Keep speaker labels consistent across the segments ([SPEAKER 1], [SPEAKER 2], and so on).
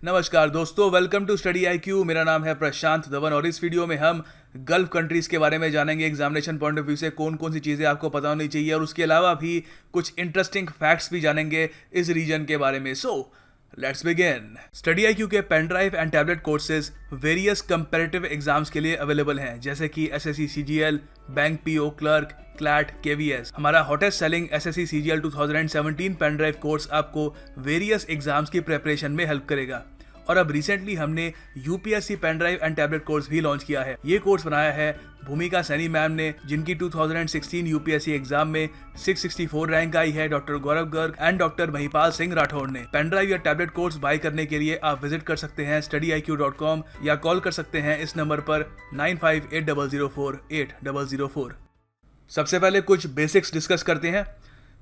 [SPEAKER 1] नमस्कार दोस्तों, welcome to study IQ। मेरा नाम है प्रशांत धवन और इस वीडियो में हम गल्फ कंट्रीज़ के बारे में जानेंगे। एग्जामिनेशन पॉइंट ऑफ व्यू से कौन कौन सी चीज़ें आपको पता होनी चाहिए और उसके अलावा भी कुछ इंटरेस्टिंग फैक्ट्स भी जानेंगे इस रीजन के बारे में। So let's begin. Study IQ के pen drive and tablet courses various comparative exams के लिए अवेलेबल हैं, जैसे कि SSC CGL, bank PO, clerk, CLAT, KVS। हमारा hottest selling SSC CGL 2017 pen drive course आपको वेरियस एग्जाम्स की प्रिपरेशन में हेल्प करेगा। और अब रिसेंटली हमने UPSC pen drive and tablet course भी लॉन्च किया है। ये कोर्स बनाया है भूमिका सैनी मैम ने, जिनकी 2016 UPSC एग्जाम में 664 रैंक आई है, doctor Gaurav Garg and doctor Mahipal Singh Rathore ने। पेन ड्राइव या टैबलेट कोर्स बाय करने के लिए आप विजिट कर सकते हैं studyiq.com या कॉल कर सकते हैं इस नंबर पर 9580048004। सबसे पहले कुछ बेसिक्स डिस्कस करते हैं।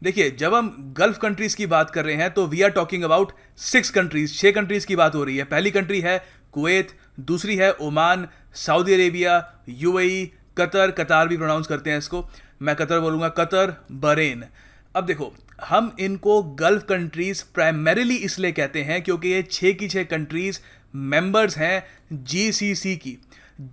[SPEAKER 1] देखिए, जब हम गल्फ कंट्रीज की बात कर रहे हैं तो we are talking about 6 countries की बात हो रही है। पहली कंट्री है कुवैत, दूसरी है Oman, Saudi Arabia, UAE, Qatar भी प्रोनाउंस करते हैं इसको, मैं कतर बोलूँगा, कतर, बहरेन। अब देखो, हम इनको गल्फ कंट्रीज प्राइमरीली इसलिए कहते हैं क्योंकि ये 6 की 6 कंट्रीज मेंबर्स हैं GCC की।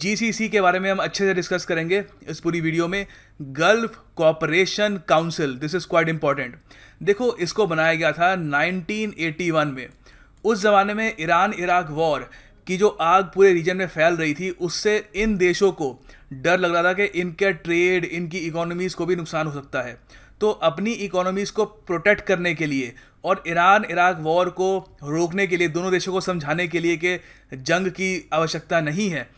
[SPEAKER 1] GCC के बारे में हम अच्छे से डिस्कस करेंगे इस पूरी वीडियो में। Gulf cooperation council, this is quite important. देखो, इसको बनाया गया था 1981 में। उस जमाने में ईरान इराक वॉर की जो आग पूरे रीजन में फैल रही थी, उससे इन देशों को डर लग रहा था कि इनके ट्रेड, इनकी इकोनॉमीज़ को भी नुकसान हो सकता है। तो अपनी इकोनॉमीज़ को प्रोटेक्ट करने के लिए और ईरान इराक वॉर को रोकने के लिए, दोनों देशों को समझाने के लिए कि जंग की आवश्यकता नहीं है,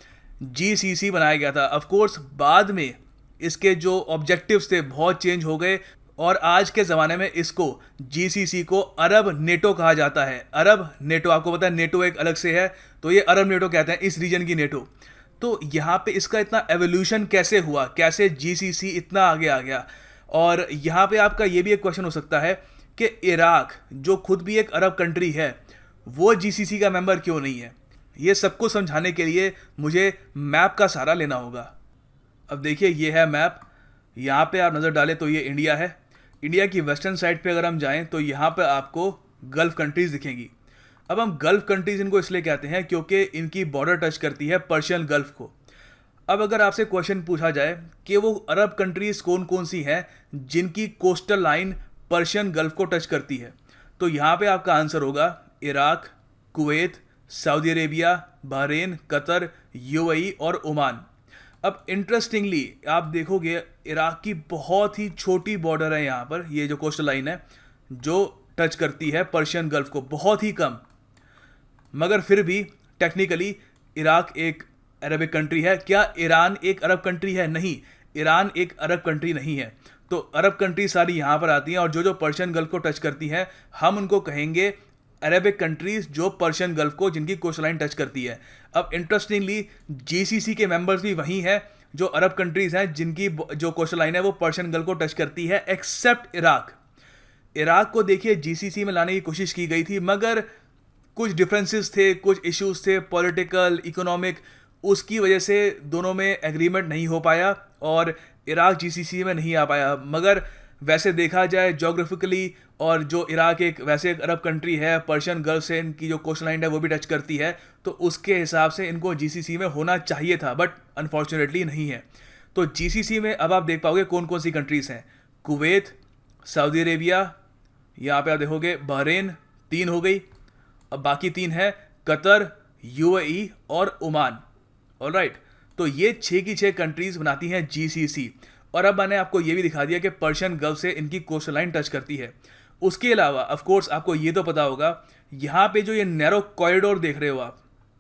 [SPEAKER 1] GCC बनाया गया था। ऑफ कोर्स बाद में इसके जो ऑब्जेक्टिव्स थे बहुत चेंज हो गए और आज के ज़माने में इसको GCC को अरब नेटो कहा जाता है। अरब नेटो, आपको पता है नेटो एक अलग से है, तो ये अरब नेटो कहते हैं इस रीजन की नेटो। तो यहाँ पे इसका इतना एवोल्यूशन कैसे हुआ, कैसे GCC इतना आगे आ गया। और यहाँ पे आपका ये भी एक क्वेश्चन हो सकता है कि इराक, जो खुद भी एक अरब कंट्री है, वो GCC का मेंबर क्यों नहीं है। ये सबको समझाने के लिए मुझे मैप का सहारा लेना होगा। अब देखिए, ये है मैप। यहाँ पे आप नज़र डालें तो ये इंडिया है। इंडिया की वेस्टर्न साइड पे अगर हम जाएं तो यहाँ पे आपको गल्फ कंट्रीज़ दिखेंगी। अब हम गल्फ कंट्रीज़ इनको इसलिए कहते हैं क्योंकि इनकी बॉर्डर टच करती है पर्शियन गल्फ को। अब अगर आपसे क्वेश्चन पूछा जाए कि वो अरब कंट्रीज़ कौन कौन सी हैं जिनकी कोस्टल लाइन पर्शियन गल्फ को टच करती है, तो यहाँ पे आपका आंसर होगा Iraq, Kuwait, Saudi Arabia, Bahrain, Qatar, UAE और ओमान। अब इंटरेस्टिंगली आप देखोगे, इराक की बहुत ही छोटी बॉर्डर है यहाँ पर, ये जो कोस्टल लाइन है जो टच करती है पर्शियन गल्फ को, बहुत ही कम। मगर फिर भी टेक्निकली इराक एक अरबिक कंट्री है। क्या ईरान एक अरब कंट्री है? नहीं, ईरान एक अरब कंट्री नहीं है। तो अरब कंट्री सारी यहाँ पर आती हैं और जो जो पर्शियन गल्फ को टच करती हैं, हम उनको कहेंगे अरेबिक कंट्रीज, जो पर्शियन गल्फ को, जिनकी कोस्टल लाइन टच करती है। अब इंटरेस्टिंगली GCC के मेंबर्स भी वही हैं जो अरब कंट्रीज हैं जिनकी जो कोस्टल लाइन है वो पर्शियन गल्फ को टच करती है, एक्सेप्ट इराक। इराक को देखिए GCC में लाने की कोशिश की गई थी, मगर कुछ डिफरेंसेस थे, कुछ इश्यूज थे, पॉलिटिकल, इकोनॉमिक, उसकी वजह से दोनों में एग्रीमेंट नहीं हो पाया और इराक GCC में नहीं आ पाया। मगर वैसे देखा जाए जोग्राफिकली, और जो इराक एक वैसे एक अरब कंट्री है, पर्शियन गल्फ से इनकी जो कोस्टल लाइन है वो भी टच करती है, तो उसके हिसाब से इनको GCC में होना चाहिए था, बट अनफॉर्चुनेटली नहीं है। तो GCC में अब आप देख पाओगे कौन कौन सी कंट्रीज़ हैं। कुवैत, सऊदी अरेबिया, यहाँ पे आप देखोगे बहरेन, 3 हो गई। अब बाकी 3 है कतर, UAE और ओमान। ऑलराइट, तो ये 6 की 6 कंट्रीज़ बनाती हैं GCC। और अब मैंने आपको ये भी दिखा दिया कि पर्शियन गल्फ से इनकी कोस्टल लाइन टच करती है। उसके अलावा ऑफ कोर्स आपको ये तो पता होगा, यहाँ पे जो ये नैरो कॉरिडोर देख रहे हो आप,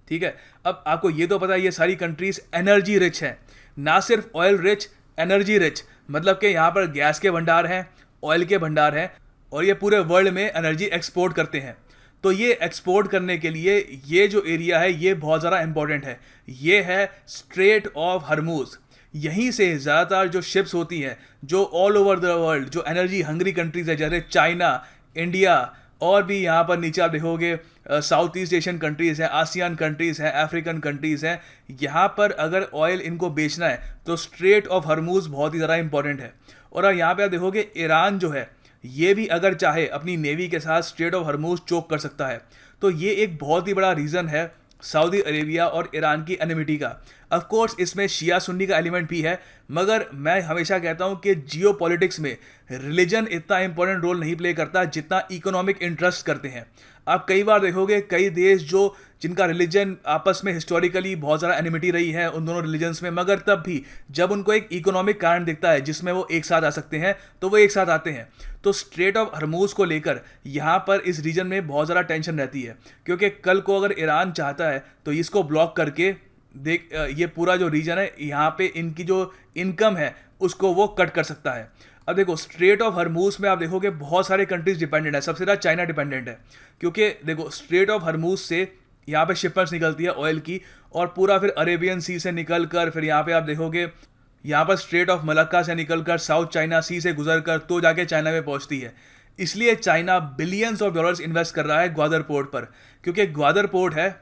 [SPEAKER 1] ठीक है, अब आपको ये तो पता है ये सारी कंट्रीज एनर्जी रिच है, ना सिर्फ ऑयल रिच, एनर्जी रिच, मतलब कि यहाँ पर गैस के भंडार हैं, ऑयल के भंडार हैं, और ये पूरे वर्ल्ड में एनर्जी एक्सपोर्ट करते हैं। तो ये एक्सपोर्ट करने के लिए ये जो एरिया है ये बहुत ज़्यादा इंपॉर्टेंट है। ये है स्ट्रेट ऑफ हरमूज। यहीं से ज़्यादातर जो शिप्स होती हैं जो ऑल ओवर द वर्ल्ड, जो एनर्जी हंग्री कंट्रीज है, जैसे चाइना, इंडिया, और भी यहाँ पर नीचे आप देखोगे साउथ ईस्ट एशियन कंट्रीज़ हैं, आसियान कंट्रीज़ हैं, अफ्रीकन कंट्रीज़ हैं, यहाँ पर अगर ऑयल इनको बेचना है तो स्ट्रेट ऑफ हरमूज बहुत ही ज़्यादा इंपॉर्टेंट है। और यहाँ पे आप देखोगे ईरान जो है ये भी अगर चाहे अपनी नेवी के साथ स्ट्रेट ऑफ हरमूज चोक कर सकता है। तो ये एक बहुत ही बड़ा रीज़न है सऊदी अरेबिया और ईरान की एनिमिटी का। ऑफ कोर्स इसमें शिया सुन्नी का एलिमेंट भी है, मगर मैं हमेशा कहता हूं कि जियो पॉलिटिक्स में रिलीजन इतना इंपॉर्टेंट रोल नहीं प्ले करता जितना इकोनॉमिक इंटरेस्ट करते हैं। आप कई बार देखोगे कई देश जो जिनका रिलीजन आपस में हिस्टोरिकली बहुत ज़्यादा एनिमिटी रही है उन दोनों रिलीजन्स में, मगर तब भी जब उनको एक इकोनॉमिक कारण दिखता है जिसमें वो एक साथ आ सकते हैं तो वो एक साथ आते हैं। तो स्ट्रेट ऑफ हरमूज को लेकर यहाँ पर इस रीजन में बहुत ज़्यादा टेंशन रहती है, क्योंकि कल को अगर ईरान चाहता है तो इसको ब्लॉक करके देख ये पूरा जो रीजन है यहाँ पे इनकी जो इनकम है उसको वो कट कर सकता है। अब देखो स्ट्रेट ऑफ हरमूज में आप देखोगे बहुत सारे कंट्रीज डिपेंडेंट है, सबसे ज़्यादा चाइना डिपेंडेंट है, क्योंकि देखो स्ट्रेट ऑफ हरमूज से यहाँ पे शिपमेंट्स निकलती है ऑयल की, और पूरा फिर अरेबियन सी से निकल कर फिर यहाँ पे आप देखोगे यहाँ पर स्ट्रेट ऑफ मलक्का से निकल कर साउथ चाइना सी से गुजर कर तो जाके चाइना में पहुँचती है। इसलिए China billions of dollars invest कर रहा है ग्वादर पोर्ट पर, क्योंकि ग्वादर पोर्ट है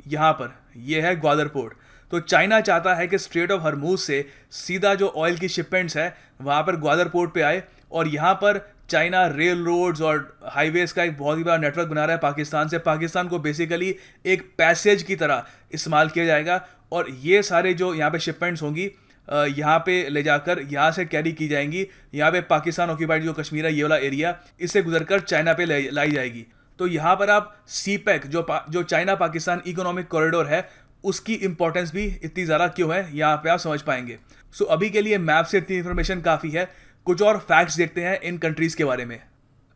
[SPEAKER 1] यहाँ पर, यह है ग्वादर पोर्ट। तो चाइना चाहता है कि स्ट्रेट ऑफ हरमूज से सीधा जो ऑयल की शिपमेंट्स है वहाँ पर ग्वादर पोर्ट पे आए, और यहाँ पर चाइना रेल रोड्स और हाईवेज़ का एक बहुत ही बड़ा नेटवर्क बना रहा है पाकिस्तान से। पाकिस्तान को बेसिकली एक पैसेज की तरह इस्तेमाल किया जाएगा, और ये सारे जो यहाँ पे शिपमेंट्स होंगी यहाँ पे ले जाकर यहाँ से कैरी की जाएंगी। यहाँ पे पाकिस्तान ऑक्यूपाइड जो कश्मीर है ये वाला एरिया, इससे गुजरकर चाइना पे लाई जाएगी। तो यहाँ पर आप सीपैक जो चाइना पाकिस्तान इकोनॉमिक कॉरिडोर है उसकी इंपॉर्टेंस भी इतनी ज़्यादा क्यों है यहाँ पे आप समझ पाएंगे। सो अभी के लिए मैप से इतनी इन्फॉर्मेशन काफ़ी है। कुछ और फैक्ट्स देखते हैं इन कंट्रीज़ के बारे में।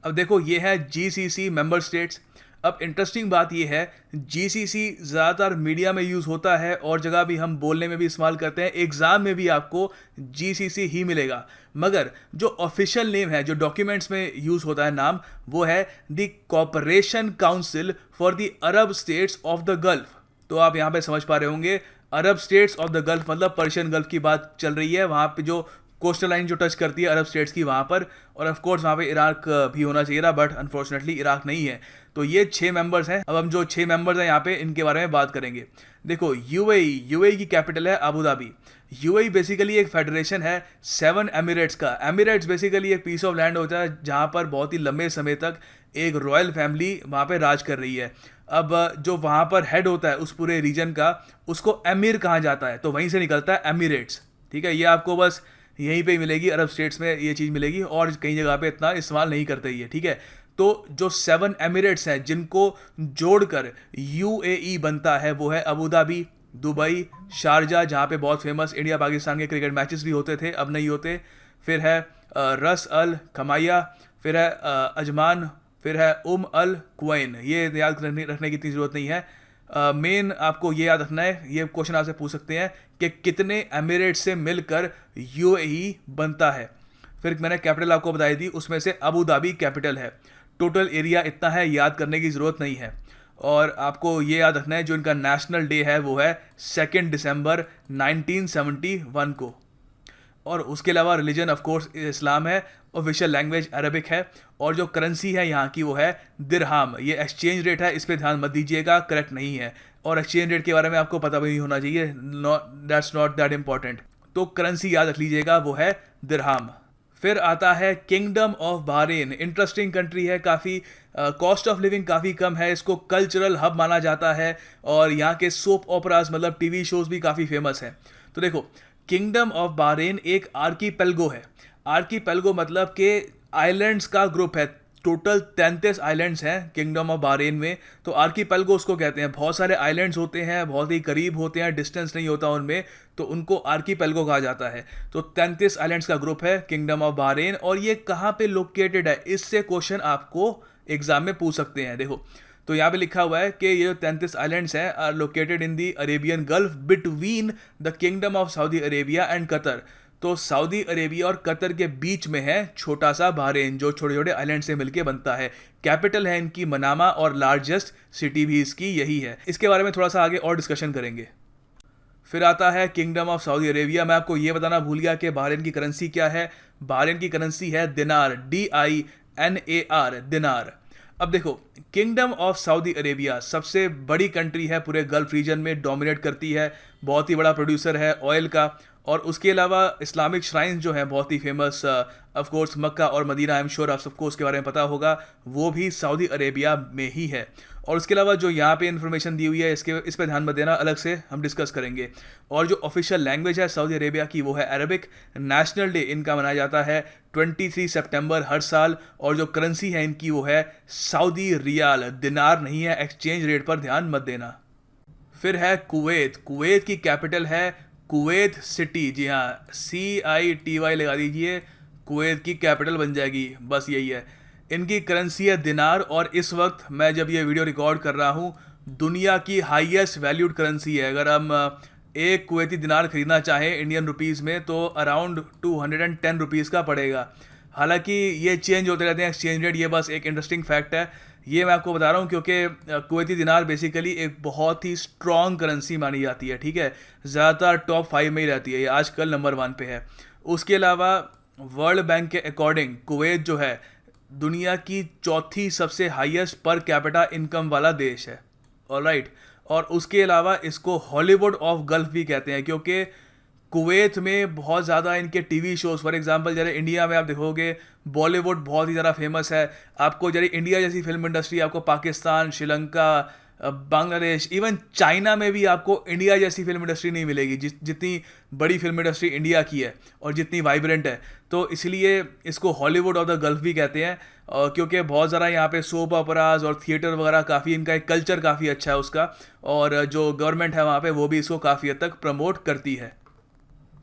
[SPEAKER 1] अब देखो ये है जीसीसी मेंबर स्टेट्स। अब इंटरेस्टिंग बात ये है जीसीसी ज़्यादातर मीडिया में यूज़ होता है और जगह भी हम बोलने में भी इस्तेमाल करते हैं, एग्ज़ाम में भी आपको जीसीसी ही मिलेगा, मगर जो ऑफिशियल नेम है जो डॉक्यूमेंट्स में यूज़ होता है नाम वो है the cooperation council for the Arab states of the gulf. तो आप यहाँ पे समझ पा रहे होंगे अरब स्टेट्स ऑफ द गल्फ मतलब पर्शियन गल्फ की बात चल रही है, वहाँ पे जो कोस्टल लाइन जो टच करती है अरब स्टेट्स की वहाँ पर, और ऑफ कोर्स वहाँ पे इराक भी होना चाहिए था, बट अनफॉर्चुनेटली इराक नहीं है। तो ये 6 मेंबर्स हैं। अब हम जो 6 मेंबर्स हैं यहाँ पे इनके बारे में बात करेंगे। देखो यूएई की कैपिटल है अबू धाबी। यूएई बेसिकली एक फेडरेशन है 7 एमिरेट्स का। एमिरेट्स बेसिकली एक पीस ऑफ लैंड होता है जहाँ पर बहुत ही लंबे समय तक एक रॉयल फैमिली वहाँ पे राज कर रही है। अब जो वहाँ पर हेड होता है उस पूरे रीजन का उसको एमिर कहा जाता है, तो वहीं से निकलता है एमिरेट्स। ठीक है, ये आपको बस यहीं पे मिलेगी, अरब स्टेट्स में ये चीज़ मिलेगी, और कई जगह पे इतना इस्तेमाल नहीं करते ये। ठीक है, तो जो 7 एमिरेट्स हैं जिनको जोड़कर यूएई बनता है वो है अबू धाबी, दुबई, शारजा जहाँ पे बहुत फेमस इंडिया पाकिस्तान के क्रिकेट मैचेस भी होते थे, अब नहीं होते, फिर है रस अल खमाया, फिर है अजमान, फिर है अल क्वैन। ये याद रखने की इतनी ज़रूरत नहीं है। मेन आपको ये याद रखना है, ये क्वेश्चन आपसे पूछ सकते हैं कि कितने एमिरेट्स से मिलकर यूएई बनता है। फिर मैंने कैपिटल आपको बताई थी, उसमें से अबू धाबी कैपिटल है। टोटल एरिया इतना है, याद करने की ज़रूरत नहीं है। और आपको ये याद रखना है जो इनका नेशनल डे है वो है 2 दिसंबर 1971 को। और उसके अलावा रिलीजन ऑफ कोर्स इस्लाम है, ऑफिशियल लैंग्वेज अरबिक है, और जो करेंसी है यहाँ की वो है दिरहाम। ये एक्सचेंज रेट है, इस पर ध्यान मत दीजिएगा, करेक्ट नहीं है, और एक्सचेंज रेट के बारे में आपको पता भी नहीं होना चाहिए, दैट्स नॉट दैट इंपॉर्टेंट। तो करेंसी याद रख लीजिएगा वो है दिरहाम। फिर आता है kingdom of Bahrain. Interesting country है, काफ़ी कॉस्ट ऑफ लिविंग काफ़ी कम है, इसको कल्चरल हब माना जाता है, और यहाँ के सोप ओपराज मतलब टीवी शोज़ भी काफ़ी फेमस हैं। तो देखो किंगडम ऑफ बहरीन एक आर्कीपेलगो है। आर्कीपेलगो मतलब कि आइलैंड्स का ग्रुप है। टोटल 33 आइलैंड्स हैं किंगडम ऑफ बहरीन में, तो आर्कीपेलगो उसको कहते हैं। बहुत सारे आइलैंड्स होते हैं, बहुत ही करीब होते हैं, डिस्टेंस नहीं होता उनमें, तो उनको आर्कीपेलगो कहा जाता है। तो 33 आइलैंड्स का ग्रुप है किंगडम ऑफ बहरीन। और ये कहाँ पे लोकेटेड है, इससे क्वेश्चन आपको एग्जाम में पूछ सकते हैं। देखो तो यहाँ पे लिखा हुआ है कि ये जो 33 आइलैंड्स हैं are located in the Arabian gulf between the kingdom of Saudi Arabia and Qatar. तो सऊदी अरेबिया और कतर के बीच में है छोटा सा बहरीन, जो छोटे छोटे आइलैंड से मिलके बनता है। कैपिटल है इनकी मनामा, और लार्जेस्ट सिटी भी इसकी यही है। इसके बारे में थोड़ा सा आगे और डिस्कशन करेंगे। फिर आता है किंगडम ऑफ सऊदी अरेबिया। मैं आपको ये बताना भूल गया कि बहरीन की करेंसी क्या है। बहरीन की करेंसी है दिनार, DINAR, दिनार। अब देखो किंगडम ऑफ सऊदी अरेबिया सबसे बड़ी कंट्री है पूरे गल्फ रीजन में, डोमिनेट करती है, बहुत ही बड़ा प्रोड्यूसर है ऑयल का। और उसके अलावा इस्लामिक श्राइन्स जो हैं बहुत ही फेमस, ऑफ कोर्स मक्का और मदीना, आई एम श्योर आप सबको उसके बारे में पता होगा, वो भी सऊदी अरेबिया में ही है। और उसके अलावा जो यहाँ पे इन्फॉर्मेशन दी हुई है इस पे ध्यान मत देना, अलग से हम डिस्कस करेंगे। और जो ऑफिशियल लैंग्वेज है सऊदी अरेबिया की वो है अरबिक। नेशनल डे इनका मनाया जाता है 23 सितंबर हर साल। और जो करेंसी है इनकी वो है सऊदी रियाल, दिनार नहीं है, एक्सचेंज रेट पर ध्यान मत देना। फिर है कुवैत। कुवैत की कैपिटल है कुवैत सिटी। जी हाँ, CITY लगा दीजिए, कुवैत की कैपिटल बन जाएगी, बस यही है। इनकी करेंसी है दिनार, और इस वक्त मैं जब ये वीडियो रिकॉर्ड कर रहा हूँ दुनिया की हाईएस्ट वैल्यूड करेंसी है। अगर हम एक कुवैती दिनार खरीदना चाहें इंडियन रुपीज़ में तो अराउंड 210 रुपीज़ का पड़ेगा। हालांकि ये चेंज होते रहते हैं एक्सचेंज रेट, ये बस एक इंटरेस्टिंग फैक्ट है। ये मैं आपको बता रहा हूँ क्योंकि कुवैती दिनार बेसिकली एक बहुत ही स्ट्रॉन्ग करेंसी मानी जाती है, ठीक है। ज़्यादातर टॉप 5 में ही रहती है, ये आजकल नंबर 1 पे है। उसके अलावा वर्ल्ड बैंक के अकॉर्डिंग कुवैत जो है दुनिया की चौथी सबसे हाईएस्ट पर कैपिटा इनकम वाला देश है, ऑलराइट। और उसके अलावा इसको हॉलीवुड ऑफ गल्फ भी कहते हैं क्योंकि कुवैत में बहुत ज़्यादा इनके टीवी शोज़, फॉर एग्जांपल जैसे इंडिया में आप देखोगे बॉलीवुड बहुत ही ज़्यादा फेमस है। आपको जैसे इंडिया जैसी फिल्म इंडस्ट्री आपको पाकिस्तान, श्रीलंका, बांग्लादेश, इवन चाइना में भी आपको इंडिया जैसी फिल्म इंडस्ट्री नहीं मिलेगी जितनी बड़ी फिल्म इंडस्ट्री इंडिया की है और जितनी वाइब्रेंट है। तो इसलिए इसको हॉलीवुड ऑफ द गल्फ भी कहते हैं, क्योंकि बहुत ज़्यादा यहाँ पे सोप ऑपराज और थिएटर वगैरह काफ़ी, इनका एक कल्चर काफ़ी अच्छा है उसका, और जो गवर्नमेंट है वहाँ पे वो भी इसको काफ़ी हद तक प्रमोट करती है।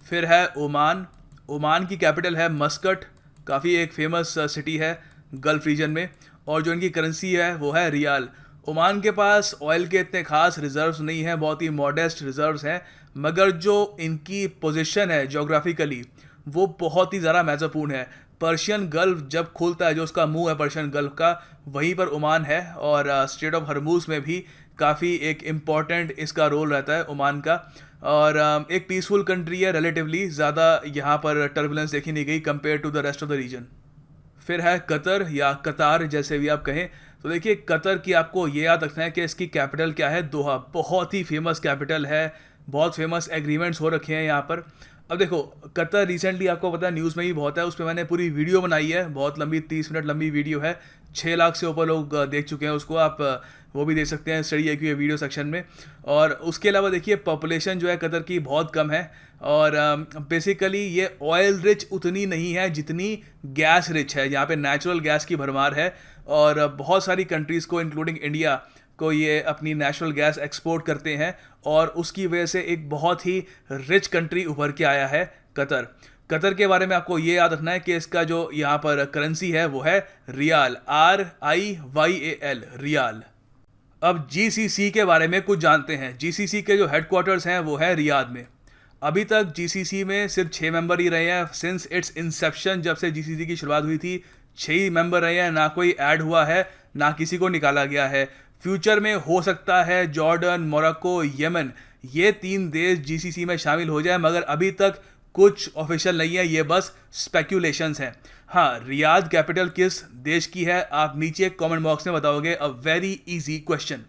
[SPEAKER 1] फिर है ओमान। ओमान की कैपिटल है मस्कट, काफ़ी एक फेमस सिटी है गल्फ रीजन में, और जो इनकी करेंसी है वो है रियाल। ओमान के पास ऑयल के इतने खास रिजर्व्स नहीं हैं, बहुत ही मॉडेस्ट रिजर्व्स हैं, मगर जो इनकी पोजीशन है जोग्राफिकली वो बहुत ही ज़्यादा महत्वपूर्ण है। पर्शियन गल्फ जब खुलता है, जो उसका मुंह है पर्शियन गल्फ का, वहीं पर ओमान है, और स्ट्रेट ऑफ हरमूज में भी काफ़ी एक इम्पॉर्टेंट इसका रोल रहता है ओमान का। और एक पीसफुल कंट्री है रिलेटिवली, ज़्यादा यहाँ पर टर्बुलेंस देखी नहीं गई compare to the rest of the region. फिर है कतर या कतार जैसे भी आप कहें। तो देखिए कतर की आपको ये याद रखना है कि इसकी कैपिटल क्या है, दोहा। बहुत ही फेमस कैपिटल है, बहुत फेमस एग्रीमेंट्स हो रखे हैं यहाँ पर। अब देखो कतर रिसेंटली आपको पता है न्यूज़ में ही बहुत है, उस पर मैंने पूरी वीडियो बनाई है, बहुत लंबी 30 मिनट लंबी वीडियो है, 6 लाख से ऊपर लोग देख चुके हैं उसको, आप वो भी देख सकते हैं स्टडी है कि वीडियो सेक्शन में। और उसके अलावा देखिए पॉपुलेशन जो है कतर की बहुत कम है, और बेसिकली ये ऑयल रिच उतनी नहीं है जितनी गैस रिच है। यहाँ पे नेचुरल गैस की भरमार है, और बहुत सारी कंट्रीज़ को इंक्लूडिंग इंडिया को ये अपनी नेचुरल गैस एक्सपोर्ट करते हैं, और उसकी वजह से एक बहुत ही रिच कंट्री उभर के आया है कतर। कतर के बारे में आपको ये याद रखना है कि इसका जो यहाँ पर करेंसी है वो है रियाल, RIYAL, रियाल। अब GCC के बारे में कुछ जानते हैं। GCC के जो हेडक्वार्टर्स हैं वो है रियाद में। अभी तक GCC में सिर्फ 6 मेंबर ही रहे हैं सिंस इट्स इंसेप्शन, जब से GCC की शुरुआत हुई थी 6 ही मेंबर रहे हैं, ना कोई ऐड हुआ है ना किसी को निकाला गया है। फ्यूचर में हो सकता है जॉर्डन, मोरक्को, यमन, ये 3 देश GCC में शामिल हो जाए, मगर अभी तक कुछ ऑफिशियल नहीं है, ये बस स्पेक्यूलेशंस हैं। हाँ, रियाद कैपिटल किस देश की है आप नीचे कमेंट बॉक्स में बताओगे, अ वेरी इजी क्वेश्चन।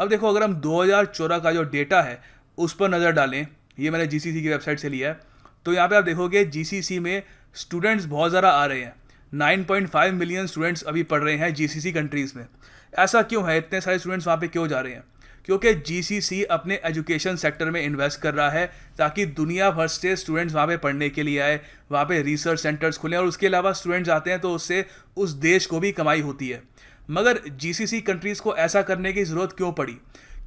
[SPEAKER 1] अब देखो अगर हम 2014 का जो डेटा है उस पर नज़र डालें, ये मैंने GCC की वेबसाइट से लिया है, तो यहाँ पे आप देखोगे GCC में स्टूडेंट्स बहुत ज़्यादा आ रहे हैं। 9.5 मिलियन स्टूडेंट्स अभी पढ़ रहे हैं GCC कंट्रीज़ में। ऐसा क्यों है, इतने सारे स्टूडेंट्स वहाँ पे क्यों जा रहे हैं? क्योंकि GCC अपने एजुकेशन सेक्टर में इन्वेस्ट कर रहा है ताकि दुनिया भर से स्टूडेंट्स वहाँ पे पढ़ने के लिए आए, वहाँ पे रिसर्च सेंटर्स खुलें, और उसके अलावा स्टूडेंट्स आते हैं तो उससे उस देश को भी कमाई होती है। मगर GCC कंट्रीज़ को ऐसा करने की ज़रूरत क्यों पड़ी?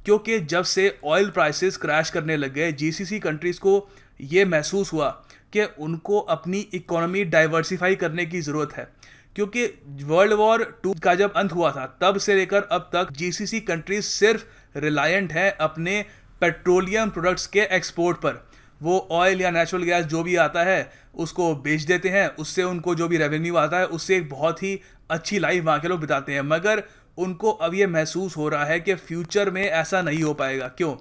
[SPEAKER 1] क्योंकि जब से ऑयल प्राइसेस क्रैश करने लग गए, GCC कंट्रीज़ को ये महसूस हुआ कि उनको अपनी इकोनॉमी डाइवर्सिफाई करने की ज़रूरत है। क्योंकि वर्ल्ड वॉर 2 का जब अंत हुआ था तब से लेकर अब तक GCC कंट्रीज सिर्फ रिलायंट हैं अपने पेट्रोलियम प्रोडक्ट्स के एक्सपोर्ट पर। वो ऑयल या नेचुरल गैस जो भी आता है उसको बेच देते हैं, उससे उनको जो भी रेवेन्यू आता है उससे एक बहुत ही अच्छी लाइफ वहाँ के लोग बिताते हैं। मगर उनको अब ये महसूस हो रहा है कि फ्यूचर में ऐसा नहीं हो पाएगा। क्यों?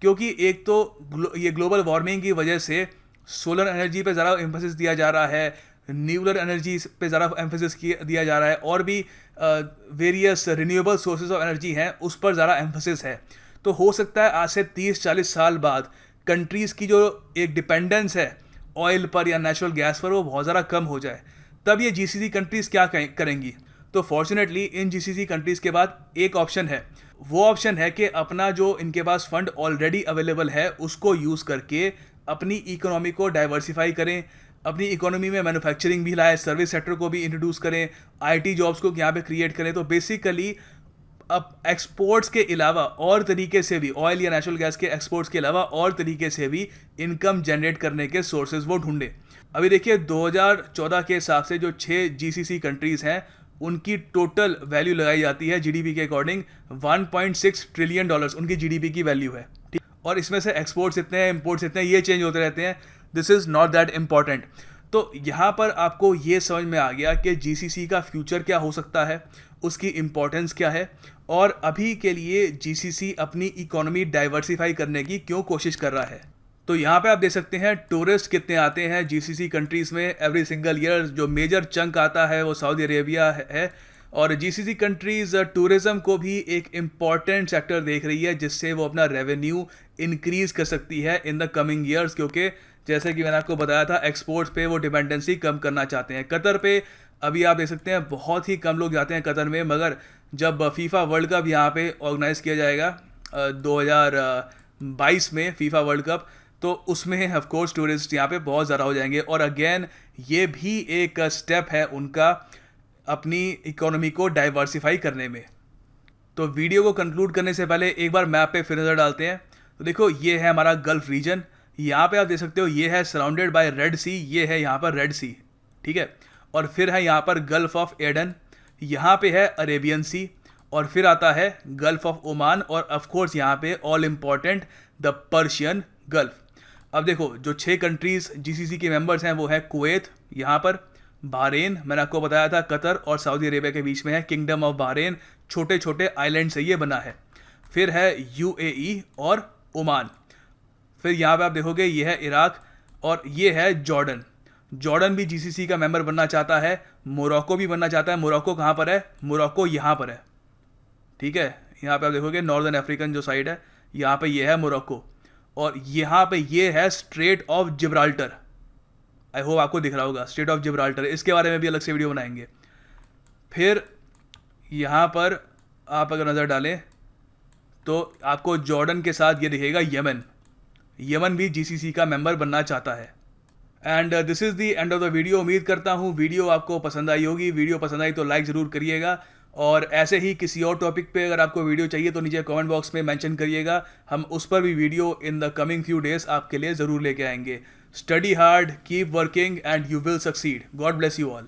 [SPEAKER 1] क्योंकि एक तो ये ग्लोबल वार्मिंग की वजह से सोलर एनर्जी पे ज़्यादा एम्फेसिस दिया जा रहा है, न्यूक्लियर एनर्जी पे ज़्यादा एम्फेसिस दिया जा रहा है, और भी various renewable sources of energy हैं उस पर ज़्यादा एम्फेसिस है। तो हो सकता है आज से 30-40 साल बाद कंट्रीज़ की जो एक डिपेंडेंस है ऑयल पर या नेचुरल गैस पर वो बहुत ज़्यादा कम हो जाए। तब ये GCC कंट्रीज़ क्या करेंगी? तो फॉर्चुनेटली इन जीसीसी कंट्रीज़ के बाद एक ऑप्शन है, वो ऑप्शन है कि अपना जो इनके पास फंड ऑलरेडी अवेलेबल है उसको यूज़ करके अपनी इकोनॉमी को डाइवर्सिफाई करें, अपनी इकोनॉमी में मैन्युफैक्चरिंग भी लाएं, सर्विस सेक्टर को भी इंट्रोड्यूस करें, आईटी जॉब्स को यहाँ पे क्रिएट करें। तो बेसिकली अब एक्सपोर्ट्स के अलावा और तरीके से भी, ऑयल या नेचुरल गैस के एक्सपोर्ट्स के अलावा और तरीके से भी इनकम जनरेट करने के सोर्सेज वो ढूंढे। अभी देखिए 2014 के हिसाब से जो 6 जीसीसी कंट्रीज़ हैं उनकी टोटल वैल्यू लगाई जाती है जीडीपी के अकॉर्डिंग 1.6 ट्रिलियन डॉलर्स उनकी जीडीपी की वैल्यू है, ठीक। और इसमें से एक्सपोर्ट्स इतने हैं, इम्पोर्ट्स इतने हैं, ये चेंज होते रहते हैं, this is not that important. तो यहाँ पर आपको ये समझ में आ गया कि जीसीसी का फ्यूचर क्या हो सकता है, उसकी इम्पोर्टेंस क्या है, और अभी के लिए जीसीसी अपनी इकोनॉमी डाइवर्सिफाई करने की क्यों कोशिश कर रहा है। तो यहाँ पे आप देख सकते हैं टूरिस्ट कितने आते हैं जीसीसी कंट्रीज़ में एवरी सिंगल ईयर। जो मेजर चंक आता है वो सऊदी अरेबिया है, और जीसीसी कंट्रीज़ टूरिज़्म को भी एक इम्पॉर्टेंट सेक्टर देख रही है जिससे वो अपना रेवेन्यू इंक्रीज़ कर सकती है इन द कमिंग ईयर्स, क्योंकि जैसे कि मैंने आपको बताया था एक्सपोर्ट्स पे वो डिपेंडेंसी कम करना चाहते हैं। कतर पे अभी आप देख सकते हैं बहुत ही कम लोग जाते हैं कतर में, मगर जब फीफा वर्ल्ड कप यहाँ पे ऑर्गेनाइज़ किया जाएगा 2022 में फीफा वर्ल्ड कप, तो उसमें ऑफ कोर्स टूरिस्ट यहाँ पे बहुत ज़्यादा हो जाएंगे। और अगेन ये भी एक स्टेप है उनका अपनी इकोनॉमी को डाइवर्सिफाई करने में। तो वीडियो को कंक्लूड करने से पहले एक बार मैप पे फिर नज़र डालते हैं। तो देखो ये है हमारा गल्फ रीजन, यहाँ पे आप देख सकते हो ये है सराउंडेड बाय रेड सी, ये है यहाँ पर रेड सी, ठीक है। और फिर है यहाँ पर गल्फ ऑफ एडन, यहाँ पे है अरेबियन सी, और फिर आता है गल्फ ऑफ ओमान, और ऑफ कोर्स यहाँ पे all important the Persian gulf. अब देखो जो 6 कंट्रीज़ जीसीसी के मेंबर्स हैं वो है कुवैत, यहाँ पर बहरीन, मैंने आपको बताया था कतर और सऊदी अरेबिया के बीच में है किंगडम ऑफ बहरीन, छोटे छोटे आइलैंड से ये बना है। फिर है यूएई और ओमान। फिर यहाँ पे आप देखोगे ये है इराक, और ये है जॉर्डन। जॉर्डन भी जीसीसी का मेंबर बनना चाहता है, मोरक्को भी बनना चाहता है। मोरक्को कहाँ पर है? मोरक्को यहाँ पर है, ठीक है। यहाँ पे आप देखोगे नॉर्दर्न अफ्रीकन जो साइड है यहाँ पे ये है मोरक्को, और यहाँ पे ये है straight of Gibraltar. I hope आपको दिख रहा होगा स्ट्रेट ऑफ जिब्राल्टर, इसके बारे में भी अलग से वीडियो बनाएंगे। फिर यहाँ पर आप अगर नज़र डालें तो आपको जॉर्डन के साथ ये दिखेगा यमन। यमन भी जीसीसी का मेंबर बनना चाहता है। And this is the end of the video. उम्मीद करता हूँ वीडियो आपको पसंद आई होगी। वीडियो पसंद आई तो लाइक ज़रूर करिएगा, और ऐसे ही किसी और टॉपिक पे अगर आपको वीडियो चाहिए तो नीचे कमेंट बॉक्स में मेंशन करिएगा, हम उस पर भी video in the coming few days आपके लिए ज़रूर लेके आएंगे। Study hard, keep working and you will succeed. God bless you all.